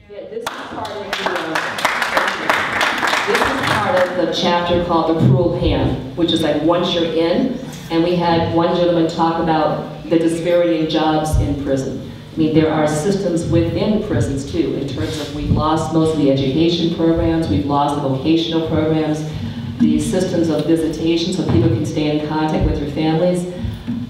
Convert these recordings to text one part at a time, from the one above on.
Yeah, this is part of the chapter called The Cruel Hand, which is like once you're in, and we had one gentleman talk about the disparity in jobs in prison. I mean, there are systems within prisons too, in terms of we've lost most of the education programs, we've lost the vocational programs, the systems of visitation so people can stay in contact with their families.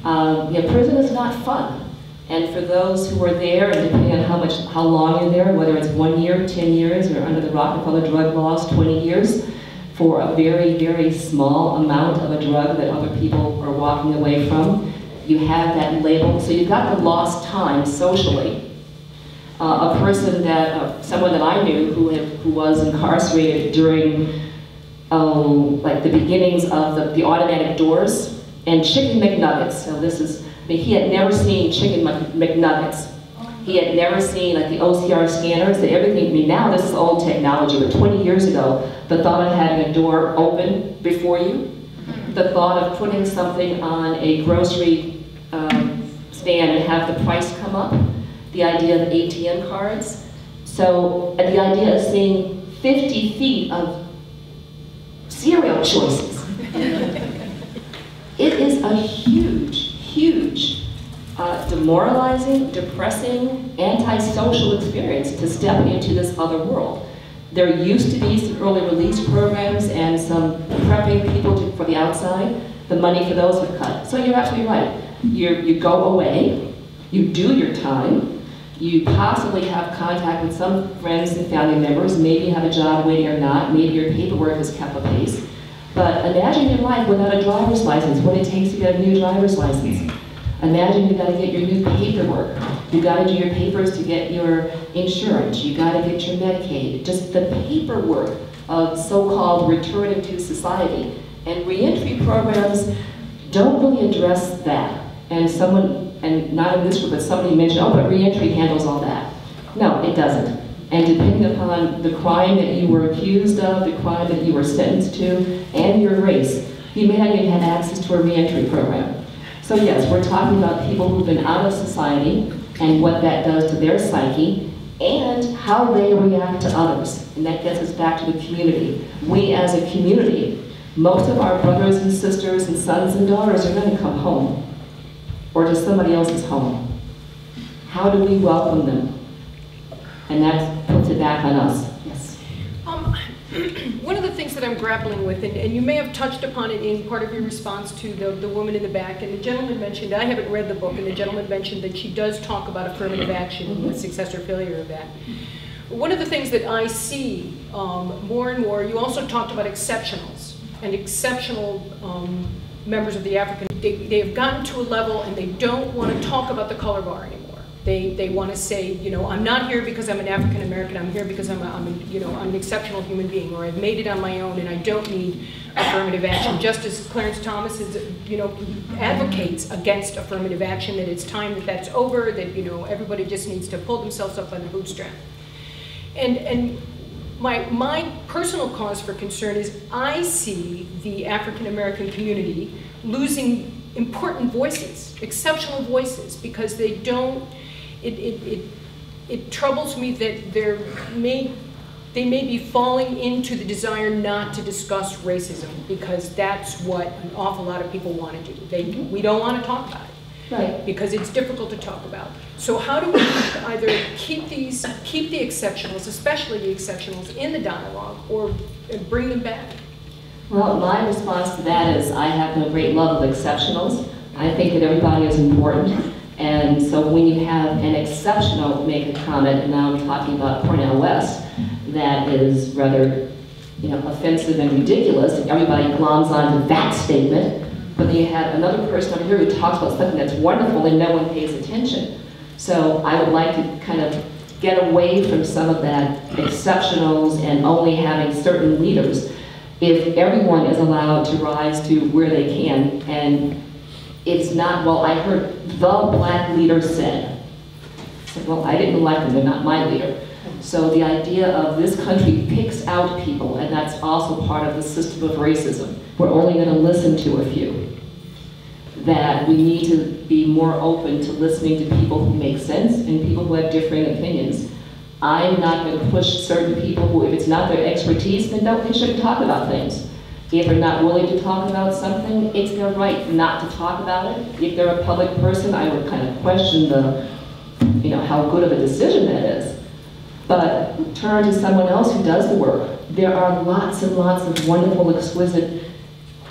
Prison is not fun. And for those who are there, and depending on how long you're there, whether it's 1 year, 10 years, or under the Rockefeller drug laws, 20 years, for a very, very small amount of a drug that other people are walking away from, you have that label. So you've got the lost time socially. A person that, someone that I knew who was incarcerated during like the beginnings of the automatic doors and chicken McNuggets. So this is, he had never seen chicken McNuggets. He had never seen like the OCR scanners, everything. I mean, now this is old technology, but 20 years ago, the thought of having a door open before you, the thought of putting something on a grocery stand and have the price come up, the idea of ATM cards. So the idea of seeing 50 feet of cereal choices. It is a huge, huge, demoralizing, depressing, antisocial experience to step into this other world. There used to be some early release programs and some prepping people for the outside. The money for those were cut. So you're absolutely right. You go away, you do your time, you possibly have contact with some friends and family members, maybe you have a job waiting or not, maybe your paperwork has kept apace. But imagine your life without a driver's license, what it takes to get a new driver's license. Imagine you got to get your new paperwork. You got to do your papers to get your insurance. You got to get your Medicaid. Just the paperwork of so-called returning to society. And reentry programs don't really address that. And someone, and not in this group, but somebody mentioned, oh, but reentry handles all that. No, it doesn't. And depending upon the crime that you were accused of, the crime that you were sentenced to, and your race, you may not even have access to a reentry program. So yes, we're talking about people who've been out of society and what that does to their psyche and how they react to others. And that gets us back to the community. We as a community, most of our brothers and sisters and sons and daughters are going to come home or to somebody else's home. How do we welcome them? And that puts it back on us. Yes. One of the things that I'm grappling with, and you may have touched upon it in part of your response to the woman in the back, and the gentleman mentioned, I haven't read the book, and the gentleman mentioned that she does talk about affirmative action and the success or failure of that. One of the things that I see more and more, you also talked about exceptionals, and exceptional members of the African, they have gotten to a level and they don't want to talk about the color bar anymore. They want to say, you know, I'm not here because I'm an African American. I'm here because I'm an exceptional human being, or I've made it on my own, and I don't need affirmative action. Just as Clarence Thomas is, advocates against affirmative action, that it's time that that's over, that everybody just needs to pull themselves up by the bootstrap. And my personal cause for concern is I see the African American community losing important voices, exceptional voices, because they don't. It troubles me that they may be falling into the desire not to discuss racism, because that's what an awful lot of people want to do. We don't want to talk about it, right? Because it's difficult to talk about. So how do we either keep the exceptionals, especially the exceptionals, in the dialogue, or bring them back? Well, my response to that is I have no great love of exceptionals. I think that everybody is important. And so when you have an exceptional make a comment, and now I'm talking about Cornel West, that is rather offensive and ridiculous, and everybody gloms onto that statement, but then you have another person over here who talks about something that's wonderful and no one pays attention. So I would like to kind of get away from some of that exceptionals and only having certain leaders. If everyone is allowed to rise to where they can, and it's not, well, I heard the black leader said. Well, I didn't elect them, they're not my leader. So the idea of this country picks out people, and that's also part of the system of racism. We're only going to listen to a few. That we need to be more open to listening to people who make sense and people who have differing opinions. I'm not going to push certain people who, if it's not their expertise, then they shouldn't talk about things. If they're not willing to talk about something, it's their right not to talk about it. If they're a public person, I would kind of question the, how good of a decision that is. But turn to someone else who does the work. There are lots and lots of wonderful, exquisite,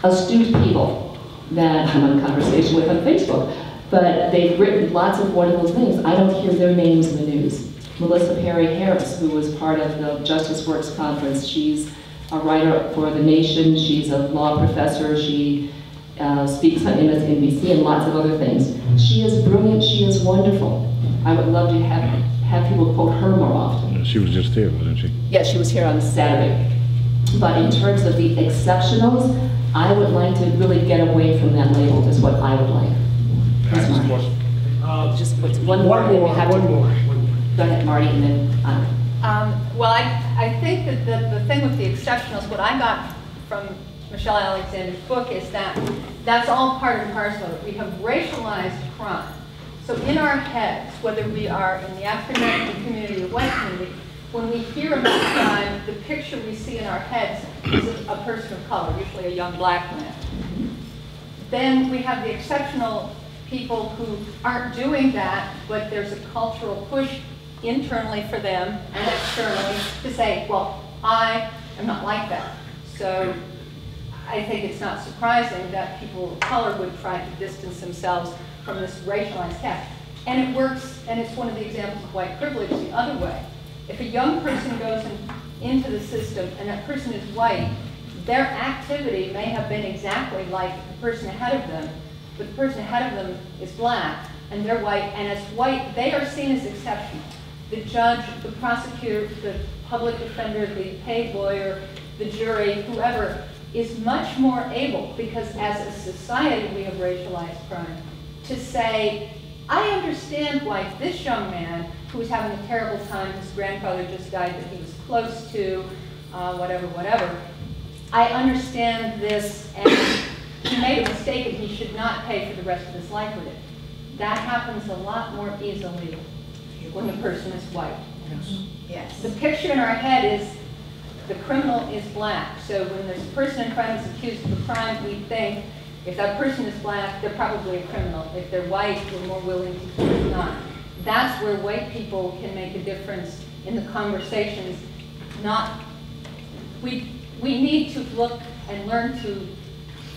astute people that I'm in conversation with on Facebook. But they've written lots of wonderful things. I don't hear their names in the news. Melissa Perry Harris, who was part of the Justice Works Conference, she's a writer for The Nation, she's a law professor, she speaks on MSNBC and lots of other things. She is brilliant, she is wonderful. I would love to have people quote her more often. She was just here, wasn't she? Yeah, she was here on Saturday. But in terms of the exceptionals, I would like to really get away from that label, is what I would like. That's Marty. Just one more. Go ahead, Marty, and then well, I think that the thing with the exceptionals, what I got from Michelle Alexander's book is that that's all part and parcel of it. We have racialized crime. So in our heads, whether we are in the African American community or white community, when we hear about crime, the picture we see in our heads is a person of color, usually a young black man. Then we have the exceptional people who aren't doing that, but there's a cultural push internally for them and externally to say, well, I am not like that. So I think it's not surprising that people of color would try to distance themselves from this racialized caste. And it works, and it's one of the examples of white privilege the other way. If a young person goes into the system and that person is white, their activity may have been exactly like the person ahead of them, but the person ahead of them is black and they're white, and as white, they are seen as exceptional. The judge, the prosecutor, the public defender, the paid lawyer, the jury, whoever, is much more able, because as a society we have racialized crime, to say, I understand why this young man, who was having a terrible time, his grandfather just died that he was close to, whatever, I understand this, and he made a mistake and he should not pay for the rest of his life with it. That happens a lot more easily when the person is white. Yes. The picture in our head is the criminal is black. So when there's a person in front of us accused of a crime, we think, if that person is black, they're probably a criminal. If they're white, we're more willing to think not. That's where white people can make a difference in the conversations. We need to look and learn to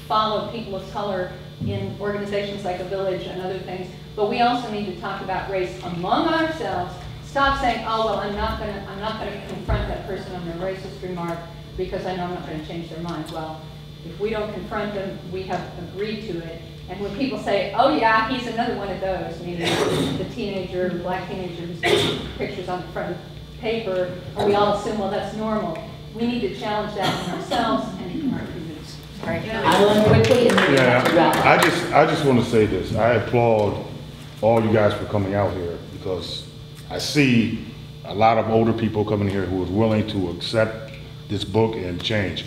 follow people of color in organizations like A Village and other things, but we also need to talk about race among ourselves. Stop saying, oh, well, I'm not going to confront that person on their racist remark because I know I'm not going to change their mind. Well, if we don't confront them, we have agreed to it. And when people say, oh yeah, he's another one of those, meaning the teenager, the black teenager who's putting pictures on the front of paper, and we all assume, well, that's normal. We need to challenge that in ourselves and in our communities. I want to quickly I just want to say this. I applaud all you guys for coming out here, because I see a lot of older people coming here who are willing to accept this book and change.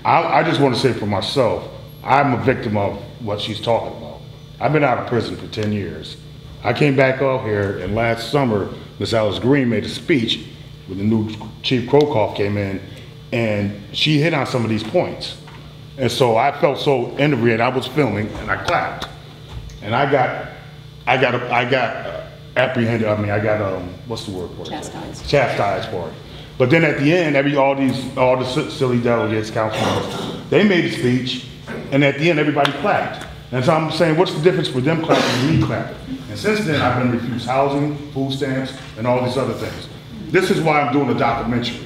I just want to say for myself, I'm a victim of what she's talking about. I've been out of prison for 10 years. I came back out here, and last summer, Ms. Alice Green made a speech when the new Chief Krokoff came in, and she hit on some of these points. And so I felt so inebriated. I was filming, and I clapped. And I got apprehended. I mean, I got what's the word for it? Chastised for it. But then at the end, all the silly delegates, councilmen, they made a speech, and at the end, everybody clapped. And so I'm saying, what's the difference for them clapping and me clapping? And since then, I've been refused housing, food stamps, and all these other things. This is why I'm doing a documentary.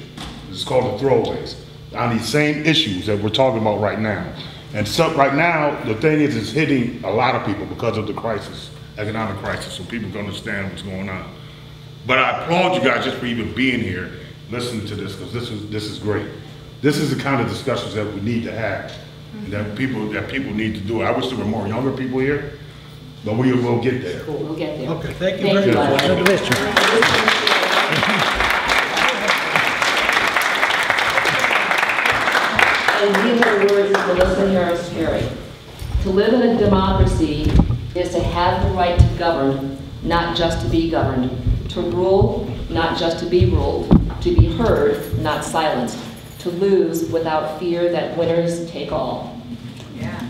It's called The Throwaways, on these same issues that we're talking about right now. And so right now, the thing is, it's hitting a lot of people because of the crisis, economic crisis, so people can understand what's going on. But I applaud you guys just for even being here, listening to this, because this is great. This is the kind of discussions that we need to have, and that people need to do. I wish there were more younger people here, but we will get there. Cool, we'll get there. Okay, thank you very much. And these are the words of Melissa Harris Perry. To live in a democracy is to have the right to govern, not just to be governed. To rule, not just to be ruled. To be heard, not silenced. To lose without fear that winners take all. Yeah.